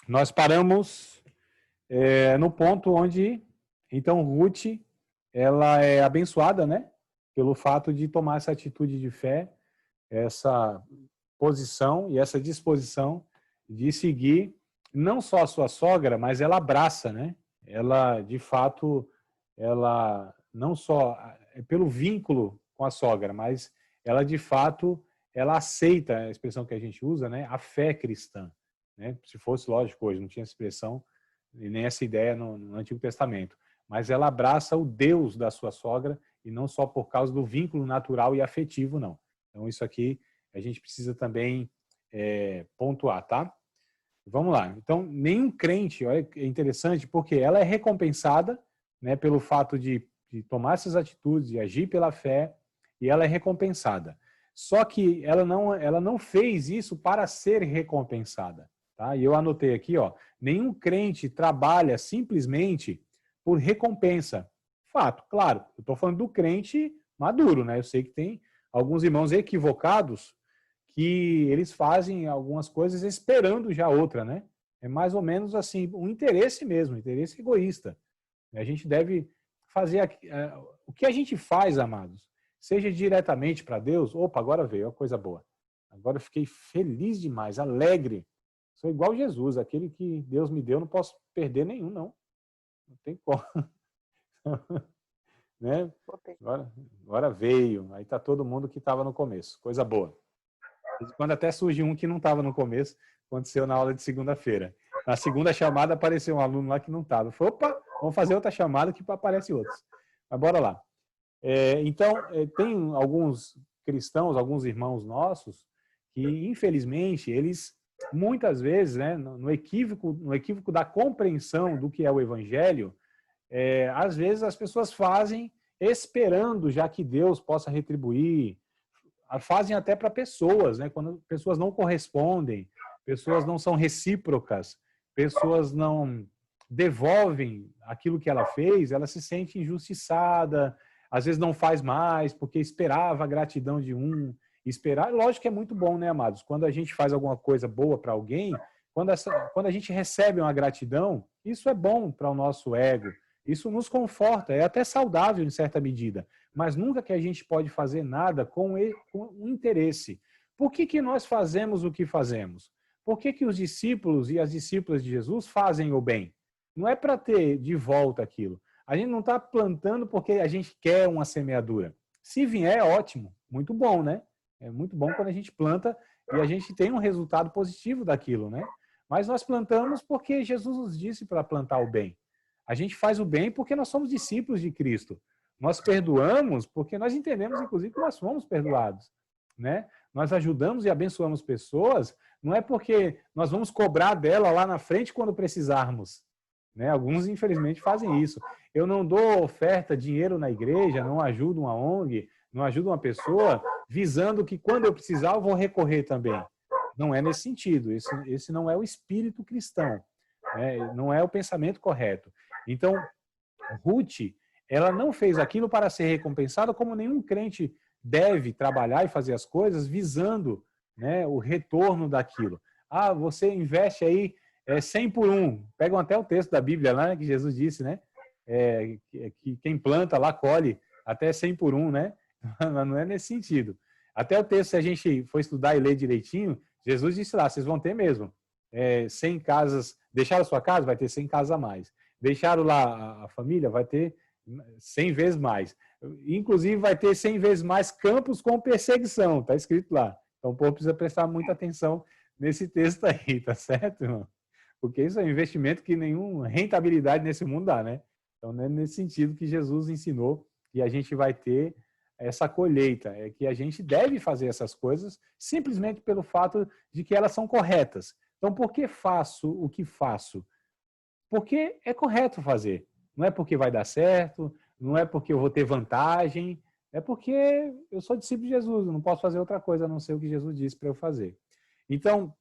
Nós paramos no ponto onde, então, Ruth, ela é abençoada, né? Pelo fato de tomar essa atitude de fé, essa posição e essa disposição de seguir não só a sua sogra, mas ela abraça, né? Ela, de fato, ela não só pelo vínculo com a sogra, mas ela, de fato, ela aceita a expressão que a gente usa, né? A fé cristã. Né? Se fosse, lógico, hoje não tinha essa expressão e nem essa ideia no Antigo Testamento. Mas ela abraça o Deus da sua sogra e não só por causa do vínculo natural e afetivo, não. Então, isso aqui a gente precisa também pontuar, tá? Vamos lá. Então, nenhum crente, olha, é interessante, porque ela é recompensada, né, pelo fato de tomar essas atitudes, de agir pela fé, e ela é recompensada. Só que ela não fez isso para ser recompensada. Tá? E eu anotei aqui, ó, nenhum crente trabalha simplesmente por recompensa. Fato, claro, eu estou falando do crente maduro, né? Eu sei que tem alguns irmãos equivocados que eles fazem algumas coisas esperando já outra, né? É mais ou menos assim, um interesse mesmo, um interesse egoísta. A gente deve fazer o que a gente faz, amados, seja diretamente para Deus. Opa, agora veio, a coisa boa. Agora eu fiquei feliz demais, alegre. Sou igual Jesus, aquele que Deus me deu, não posso perder nenhum, não. Não tem como. Né? Agora veio, aí está todo mundo que estava no começo, coisa boa. Quando até surge um que não estava no começo, aconteceu na aula de segunda-feira. Na segunda chamada apareceu um aluno lá que não estava. Falei, opa, vamos fazer outra chamada que aparece outros. Mas bora lá. Então, tem alguns cristãos, alguns irmãos nossos, que infelizmente, eles muitas vezes, né, no equívoco da compreensão do que é o evangelho, às vezes as pessoas fazem esperando já que Deus possa retribuir, fazem até para pessoas, né? Quando pessoas não correspondem, pessoas não são recíprocas, pessoas não devolvem aquilo que ela fez, ela se sente injustiçada, às vezes não faz mais porque esperava a gratidão de um. Esperar, lógico que é muito bom, né, amados? Quando a gente faz alguma coisa boa para alguém, quando a gente recebe uma gratidão, isso é bom para o nosso ego, isso nos conforta, é até saudável em certa medida, mas nunca que a gente pode fazer nada com um interesse. Por que nós fazemos o que fazemos? Por que os discípulos e as discípulas de Jesus fazem o bem? Não é para ter de volta aquilo. A gente não está plantando porque a gente quer uma semeadura. Se vier, é ótimo, muito bom, né? É muito bom quando a gente planta e a gente tem um resultado positivo daquilo, né? Mas nós plantamos porque Jesus nos disse para plantar o bem. A gente faz o bem porque nós somos discípulos de Cristo. Nós perdoamos porque nós entendemos, inclusive, que nós fomos perdoados, né? Nós ajudamos e abençoamos pessoas, não é porque nós vamos cobrar dela lá na frente quando precisarmos, né? Alguns, infelizmente, fazem isso. Eu não dou oferta, dinheiro na igreja, não ajudo uma ONG, não ajudo uma pessoa, visando que quando eu precisar eu vou recorrer também. Não é nesse sentido. Esse não é o espírito cristão, né? Não é o pensamento correto. Então, Ruth, ela não fez aquilo para ser recompensada, como nenhum crente deve trabalhar e fazer as coisas visando, né, o retorno daquilo. Ah, você investe aí 100 por 1. Pegam até o texto da Bíblia lá, né, que Jesus disse, né? Que quem planta lá colhe até 100 por 1, né? Não é nesse sentido. Até o texto, se a gente for estudar e ler direitinho, Jesus disse lá, vocês vão ter mesmo 100 casas, deixaram a sua casa, vai ter 100 casas a mais. Deixaram lá a família, vai ter 100 vezes mais. Inclusive, vai ter 100 vezes mais campos com perseguição, está escrito lá. Então, o povo precisa prestar muita atenção nesse texto aí, tá certo, irmão? Porque isso é um investimento que nenhuma rentabilidade nesse mundo dá, né? Então, não é nesse sentido que Jesus ensinou que a gente vai ter essa colheita, é que a gente deve fazer essas coisas simplesmente pelo fato de que elas são corretas. Então, por que faço o que faço? Porque é correto fazer. Não é porque vai dar certo, não é porque eu vou ter vantagem, é porque eu sou discípulo de Jesus, eu não posso fazer outra coisa a não ser o que Jesus disse para eu fazer. Então,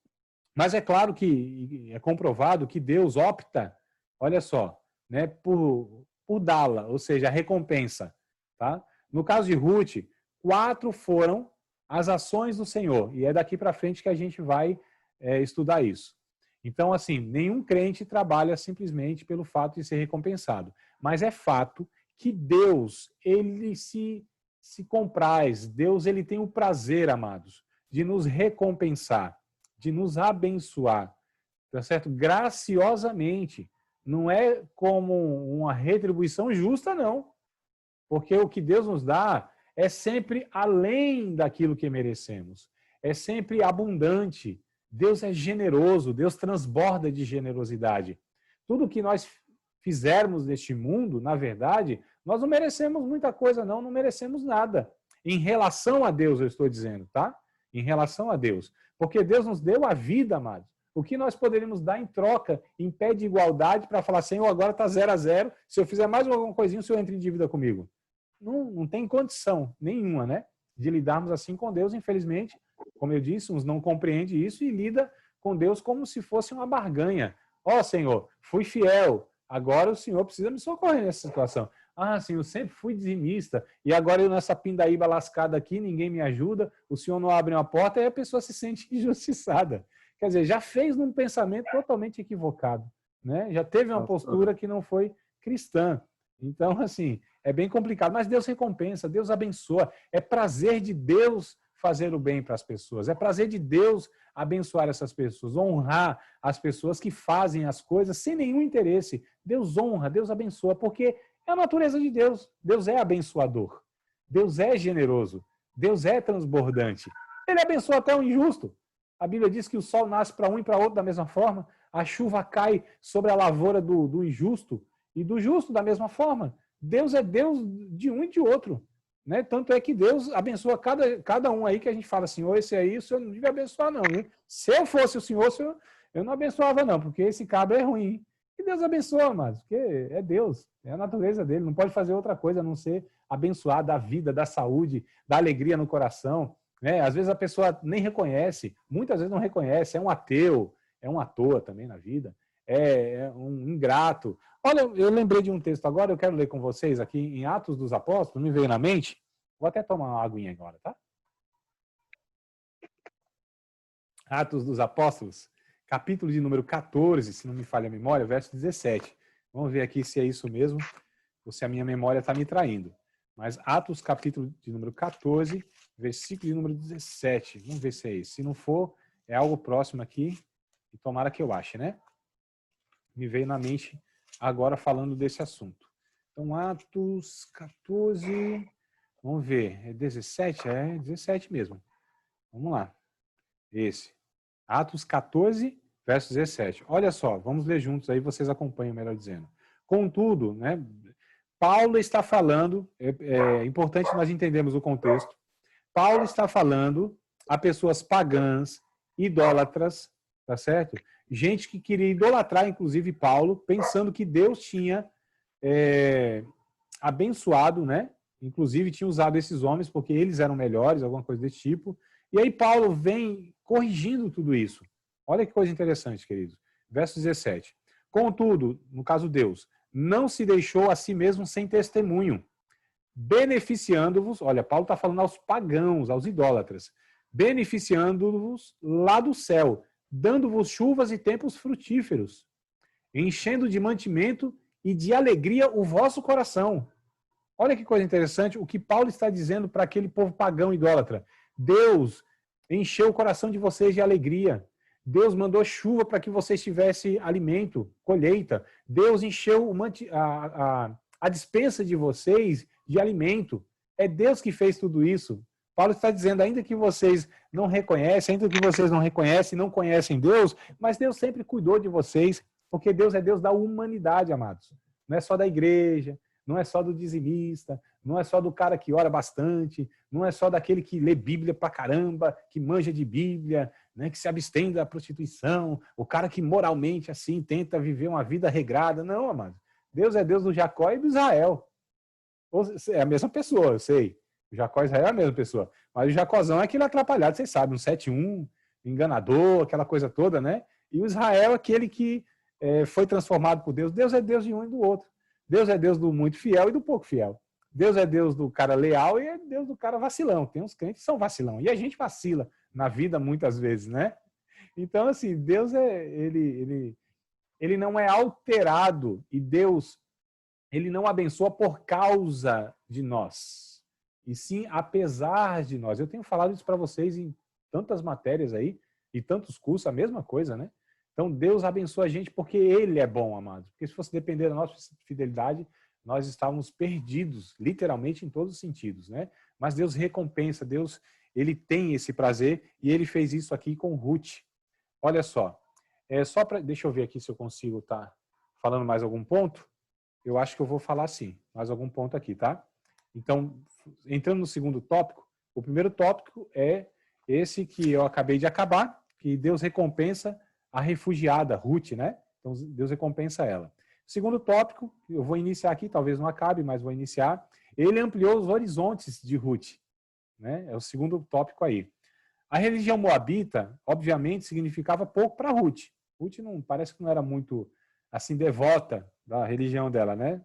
mas é claro que é comprovado que Deus opta, olha só, né, por dá-la, ou seja, a recompensa. Tá? No caso de Ruth, 4 foram as ações do Senhor, e é daqui para frente que a gente vai estudar isso. Então, assim, nenhum crente trabalha simplesmente pelo fato de ser recompensado. Mas é fato que Deus, ele se compraz, Deus, ele tem o prazer, amados, de nos recompensar, de nos abençoar, tá certo? Graciosamente. Não é como uma retribuição justa, não. Porque o que Deus nos dá é sempre além daquilo que merecemos. É sempre abundante. Deus é generoso, Deus transborda de generosidade. Tudo que nós fizermos neste mundo, na verdade, nós não merecemos muita coisa, não merecemos nada. Em relação a Deus, eu estou dizendo, tá? Em relação a Deus. Porque Deus nos deu a vida, amados. O que nós poderíamos dar em troca, em pé de igualdade, para falar, Senhor, agora está 0-0, se eu fizer mais alguma coisinha, o Senhor entra em dívida comigo. Não tem condição nenhuma, né, de lidarmos assim com Deus, infelizmente. Como eu disse, uns não compreendem isso e lida com Deus como se fosse uma barganha. Ó, Senhor, fui fiel, agora o Senhor precisa me socorrer nessa situação. Ah, Senhor, eu sempre fui dizimista e agora eu nessa pindaíba lascada aqui, ninguém me ajuda, o Senhor não abre uma porta e a pessoa se sente injustiçada. Quer dizer, já fez num pensamento totalmente equivocado, né? Já teve uma postura que não foi cristã. Então, assim, é bem complicado. Mas Deus recompensa, Deus abençoa. É prazer de Deus fazer o bem para as pessoas. É prazer de Deus abençoar essas pessoas, honrar as pessoas que fazem as coisas sem nenhum interesse. Deus honra, Deus abençoa, porque é a natureza de Deus. Deus é abençoador. Deus é generoso. Deus é transbordante. Ele abençoa até o injusto. A Bíblia diz que o sol nasce para um e para outro da mesma forma. A chuva cai sobre a lavoura do injusto e do justo da mesma forma. Deus é Deus de um e de outro. Né? Tanto é que Deus abençoa cada um aí que a gente fala, Senhor, esse aí o Senhor não devia abençoar não. Hein? Se eu fosse o Senhor, eu não abençoava não, porque esse cabra é ruim. Hein? E Deus abençoa, mas porque é Deus, é a natureza dele. Não pode fazer outra coisa a não ser abençoar, da vida, da saúde, da alegria no coração. Né? Às vezes a pessoa nem reconhece, muitas vezes não reconhece, é um ateu, é um à toa também na vida, é um ingrato. Olha, eu lembrei de um texto agora, eu quero ler com vocês aqui em Atos dos Apóstolos, me veio na mente, vou até tomar uma aguinha agora, tá? Atos dos Apóstolos, capítulo de número 14, se não me falha a memória, verso 17. Vamos ver aqui se é isso mesmo, ou se a minha memória está me traindo. Mas Atos, capítulo de número 14, versículo de número 17. Vamos ver se é isso. Se não for, é algo próximo aqui, e tomara que eu ache, né? Me veio na mente agora falando desse assunto. Então, Atos 14, vamos ver, é 17? É 17 mesmo. Vamos lá. Esse. Atos 14, verso 17. Olha só, vamos ler juntos aí, vocês acompanham, melhor dizendo. Contudo, né, Paulo está falando, é importante nós entendermos o contexto, Paulo está falando a pessoas pagãs, idólatras, tá certo? Gente que queria idolatrar, inclusive, Paulo, pensando que Deus tinha abençoado, né? Inclusive, tinha usado esses homens porque eles eram melhores, alguma coisa desse tipo. E aí Paulo vem corrigindo tudo isso. Olha que coisa interessante, queridos. Verso 17. Contudo, no caso Deus, não se deixou a si mesmo sem testemunho, beneficiando-vos, olha, Paulo está falando aos pagãos, aos idólatras, beneficiando-vos lá do céu, dando-vos chuvas e tempos frutíferos, enchendo de mantimento e de alegria o vosso coração. Olha que coisa interessante, o que Paulo está dizendo para aquele povo pagão idólatra. Deus encheu o coração de vocês de alegria. Deus mandou chuva para que vocês tivessem alimento, colheita. Deus encheu a despensa de vocês de alimento. É Deus que fez tudo isso. Paulo está dizendo, ainda que vocês não reconhecem, ainda que vocês não reconhecem, não conhecem Deus, mas Deus sempre cuidou de vocês, porque Deus é Deus da humanidade, amados. Não é só da igreja, não é só do dizimista, não é só do cara que ora bastante, não é só daquele que lê Bíblia pra caramba, que manja de Bíblia, né, que se abstém da prostituição, o cara que moralmente assim tenta viver uma vida regrada. Não, amado. Deus é Deus do Jacó e do Israel. É a mesma pessoa, eu sei. O Jacó e Israel é a mesma pessoa. Mas o Jacózão é aquele atrapalhado, vocês sabem, um 7-1, enganador, aquela coisa toda, né? E o Israel é aquele que foi transformado por Deus. Deus é Deus de um e do outro. Deus é Deus do muito fiel e do pouco fiel. Deus é Deus do cara leal e é Deus do cara vacilão. Tem uns crentes que são vacilão. E a gente vacila na vida muitas vezes, né? Então, assim, Deus ele não é alterado e Deus, ele não abençoa por causa de nós, e sim apesar de nós. Eu tenho falado isso para vocês em tantas matérias aí e tantos cursos, a mesma coisa, né? Então, Deus abençoa a gente porque Ele é bom, amados. Porque se fosse depender da nossa fidelidade, nós estávamos perdidos, literalmente, em todos os sentidos, né? Mas Deus recompensa, Deus, Ele tem esse prazer e Ele fez isso aqui com Ruth. Olha só, deixa eu ver aqui se eu consigo estar falando mais algum ponto. Eu acho que eu vou falar sim, mais algum ponto aqui, tá? Então, entrando no segundo tópico, o primeiro tópico é esse que eu acabei de acabar, que Deus recompensa a refugiada, Ruth, né? Então, Deus recompensa ela. Segundo tópico, eu vou iniciar aqui, talvez não acabe, mas vou iniciar. Ele ampliou os horizontes de Ruth, né? É o segundo tópico aí. A religião moabita, obviamente, significava pouco para Ruth. Ruth não, parece que não era muito, assim, devota da religião dela, né?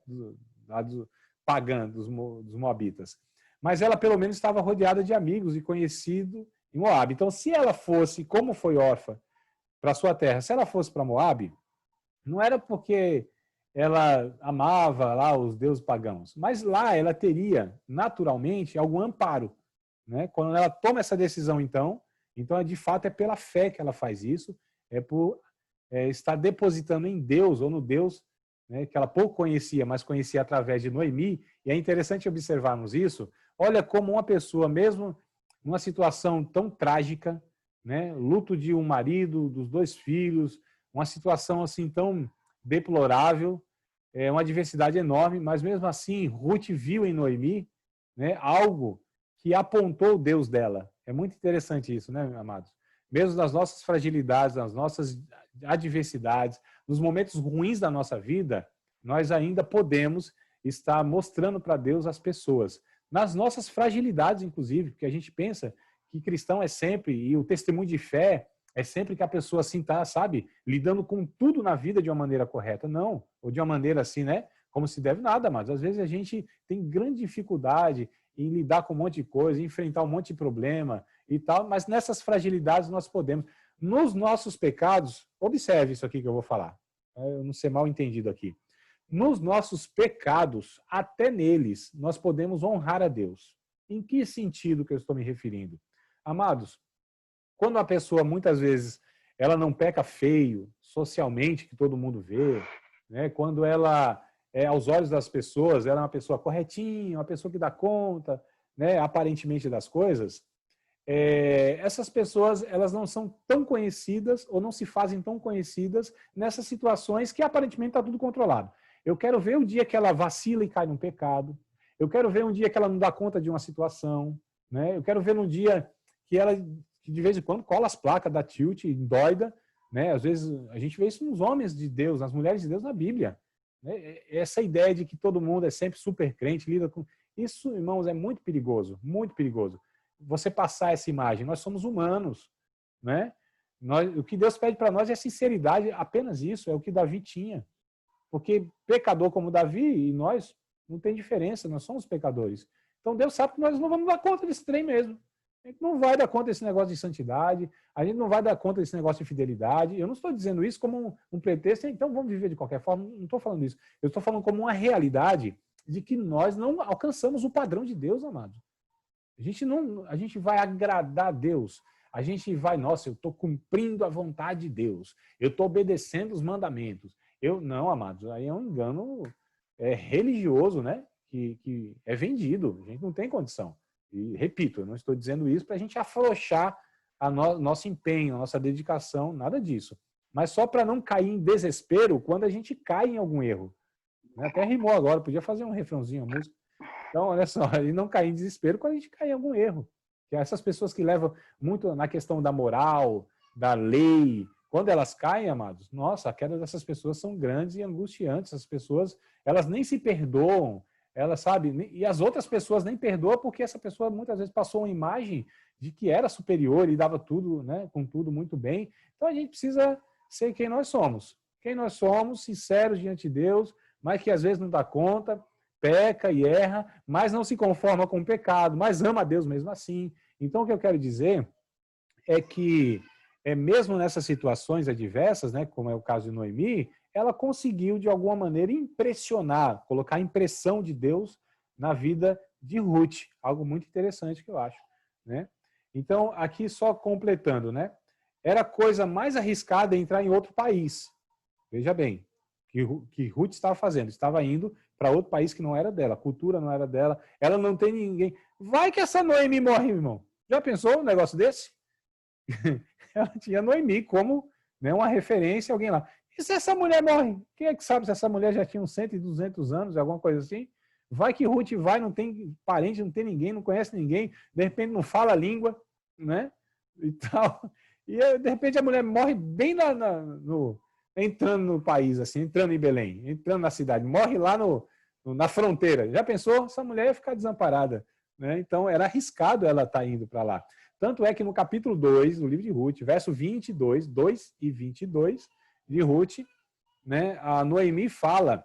Pagã dos moabitas. Mas ela, pelo menos, estava rodeada de amigos e conhecido em Moab. Então, se ela fosse, como foi órfã, para sua terra, se ela fosse para Moab, não era porque ela amava lá os deuses pagãos, mas lá ela teria, naturalmente, algum amparo, né? Quando ela toma essa decisão, então de fato é pela fé que ela faz isso, é por estar depositando em Deus, ou no Deus, né, que ela pouco conhecia, mas conhecia através de Noemi. E é interessante observarmos isso. Olha como uma pessoa, mesmo numa situação tão trágica, né, luto de um marido, dos 2 filhos, uma situação assim tão deplorável, uma adversidade enorme, mas mesmo assim Ruth viu em Noemi, né, algo que apontou o Deus dela. É muito interessante isso, né, amados? Mesmo nas nossas fragilidades, nas nossas adversidades, nos momentos ruins da nossa vida, nós ainda podemos estar mostrando para Deus as pessoas. Nas nossas fragilidades, inclusive, porque a gente pensa que cristão é sempre, e o testemunho de fé é sempre que a pessoa assim tá, sabe, lidando com tudo na vida de uma maneira correta. Não, ou de uma maneira assim, né, como se deve nada, mas às vezes a gente tem grande dificuldade em lidar com um monte de coisa, enfrentar um monte de problema e tal, mas nessas fragilidades nós podemos. Nos nossos pecados, observe isso aqui que eu vou falar, eu não ser mal entendido aqui. Nos nossos pecados, até neles, nós podemos honrar a Deus. Em que sentido que eu estou me referindo? Amados, quando a pessoa, muitas vezes, ela não peca feio, socialmente, que todo mundo vê, né? Quando ela, aos olhos das pessoas, ela é uma pessoa corretinha, uma pessoa que dá conta, né, aparentemente, das coisas, essas pessoas, elas não são tão conhecidas ou não se fazem tão conhecidas nessas situações que aparentemente está tudo controlado. Eu quero ver o dia que ela vacila e cai num pecado. Eu quero ver um dia que ela não dá conta de uma situação, né? Eu quero ver um dia que ela, que de vez em quando, cola as placas da tilt, doida, né? Às vezes a gente vê isso nos homens de Deus, nas mulheres de Deus na Bíblia, né? Essa ideia de que todo mundo é sempre super crente, lida com isso, irmãos, é muito perigoso, muito perigoso. Você passar essa imagem, nós somos humanos, né? O que Deus pede para nós é sinceridade, apenas isso, é o que Davi tinha. Porque pecador como Davi e nós, não tem diferença, nós somos pecadores. Então Deus sabe que nós não vamos dar conta desse trem mesmo. A gente não vai dar conta desse negócio de santidade, a gente não vai dar conta desse negócio de fidelidade. Eu não estou dizendo isso como um pretexto, então vamos viver de qualquer forma, não estou falando isso. Eu estou falando como uma realidade de que nós não alcançamos o padrão de Deus, amado. A gente vai agradar a Deus. A gente vai, nossa, eu estou cumprindo a vontade de Deus. Eu estou obedecendo os mandamentos. Não, amados, aí é um engano religioso, né? Que é vendido. A gente não tem condição. E, repito, eu não estou dizendo isso para a gente afrouxar nosso empenho, a nossa dedicação, nada disso. Mas só para não cair em desespero quando a gente cai em algum erro. Até rimou agora, podia fazer um refrãozinho, a música. Então, olha só, e não cair em desespero quando a gente cai em algum erro. Que essas pessoas que levam muito na questão da moral, da lei, quando elas caem, amados, nossa, a queda dessas pessoas são grandes e angustiantes. As pessoas, elas nem se perdoam, elas sabem, e as outras pessoas nem perdoam porque essa pessoa muitas vezes passou uma imagem de que era superior e dava tudo, né, com tudo muito bem. Então a gente precisa ser quem nós somos. Quem nós somos, sinceros diante de Deus, mas que às vezes não dá conta, peca e erra, mas não se conforma com o pecado, mas ama a Deus mesmo assim. Então, o que eu quero dizer é que mesmo nessas situações adversas, né, como é o caso de Noemi, ela conseguiu, de alguma maneira, impressionar, colocar a impressão de Deus na vida de Ruth. Algo muito interessante que eu acho, né? Então, aqui só completando, né? Era a coisa mais arriscada entrar em outro país. Veja bem, que Ruth estava fazendo. Estava indo para outro país que não era dela, a cultura não era dela, ela não tem ninguém. Vai que essa Noemi morre, irmão. Já pensou um negócio desse? Ela tinha Noemi como, né, uma referência, alguém lá. E se essa mulher morre? Quem é que sabe se essa mulher já tinha uns 100, 200 anos, alguma coisa assim? Vai que Ruth vai, não tem parente, não tem ninguém, não conhece ninguém, de repente não fala a língua, né? E tal. E de repente a mulher morre bem entrando no país, assim, entrando em Belém, entrando na cidade, morre lá na fronteira. Já pensou? Essa mulher ia ficar desamparada, né? Então era arriscado ela estar indo para lá. Tanto é que no capítulo 2, do livro de Ruth, verso 22, 2 e 22 de Ruth, né, a Noemi fala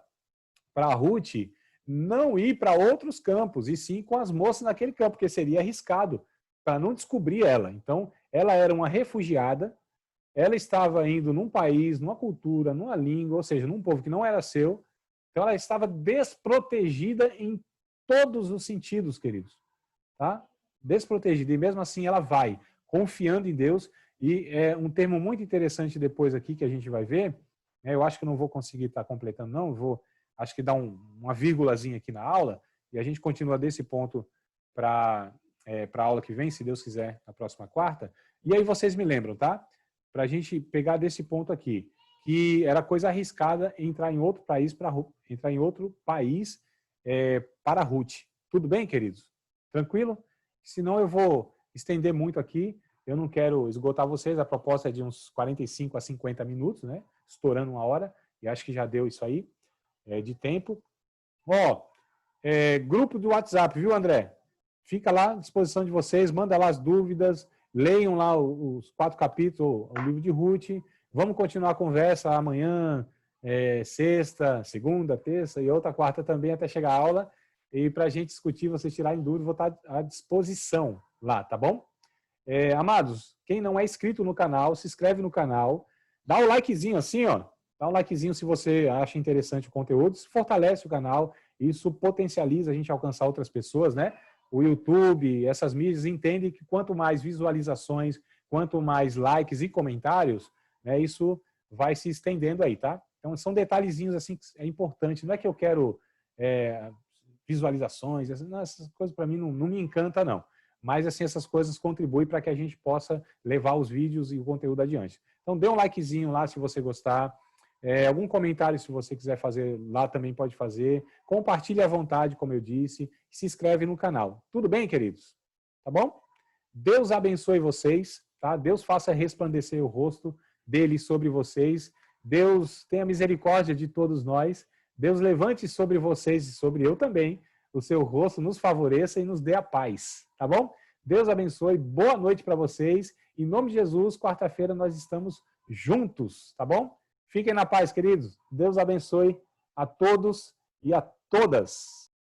para Ruth não ir para outros campos, e sim com as moças naquele campo, porque seria arriscado, para não descobrir ela. Então, ela era uma refugiada, ela estava indo num país, numa cultura, numa língua, ou seja, num povo que não era seu, então ela estava desprotegida em todos os sentidos, queridos. Tá? Desprotegida, e mesmo assim ela vai, confiando em Deus, e é um termo muito interessante depois aqui que a gente vai ver, eu acho que eu não vou conseguir estar completando não, vou, acho que dar uma vírgulazinha aqui na aula, e a gente continua desse ponto para a aula que vem, se Deus quiser, na próxima quarta, e aí vocês me lembram, tá? Para a gente pegar desse ponto aqui, que era coisa arriscada entrar em outro país para Ruth. Tudo bem, queridos? Tranquilo? Senão eu vou estender muito aqui. Eu não quero esgotar vocês. A proposta é de uns 45 a 50 minutos, né? Estourando 1 hora. E acho que já deu isso aí de tempo. Grupo do WhatsApp, viu, André? Fica lá à disposição de vocês. Manda lá as dúvidas. Leiam lá os 4 capítulos, o livro de Ruth. Vamos continuar a conversa amanhã, sexta, segunda, terça e outra quarta também, até chegar a aula. E para a gente discutir, vocês tirarem dúvida, vou estar à disposição lá, tá bom? Amados, quem não é inscrito no canal, se inscreve no canal, dá um likezinho assim, ó. Dá um likezinho se você acha interessante o conteúdo, isso fortalece o canal, isso potencializa a gente alcançar outras pessoas, né? O YouTube, essas mídias entendem que quanto mais visualizações, quanto mais likes e comentários, né, isso vai se estendendo aí, tá? Então, são detalhezinhos assim que é importante. Não é que eu quero visualizações, essas coisas para mim não me encanta, não. Mas, assim, essas coisas contribuem para que a gente possa levar os vídeos e o conteúdo adiante. Então, dê um likezinho lá se você gostar. Algum comentário, se você quiser fazer lá, também pode fazer. Compartilhe à vontade, como eu disse. Se inscreve no canal. Tudo bem, queridos? Tá bom? Deus abençoe vocês, tá? Deus faça resplandecer o rosto dele sobre vocês. Deus tenha misericórdia de todos nós. Deus levante sobre vocês e sobre eu também o seu rosto, nos favoreça e nos dê a paz, tá bom? Deus abençoe, boa noite para vocês. Em nome de Jesus, quarta-feira nós estamos juntos, tá bom? Fiquem na paz, queridos. Deus abençoe a todos e a todas.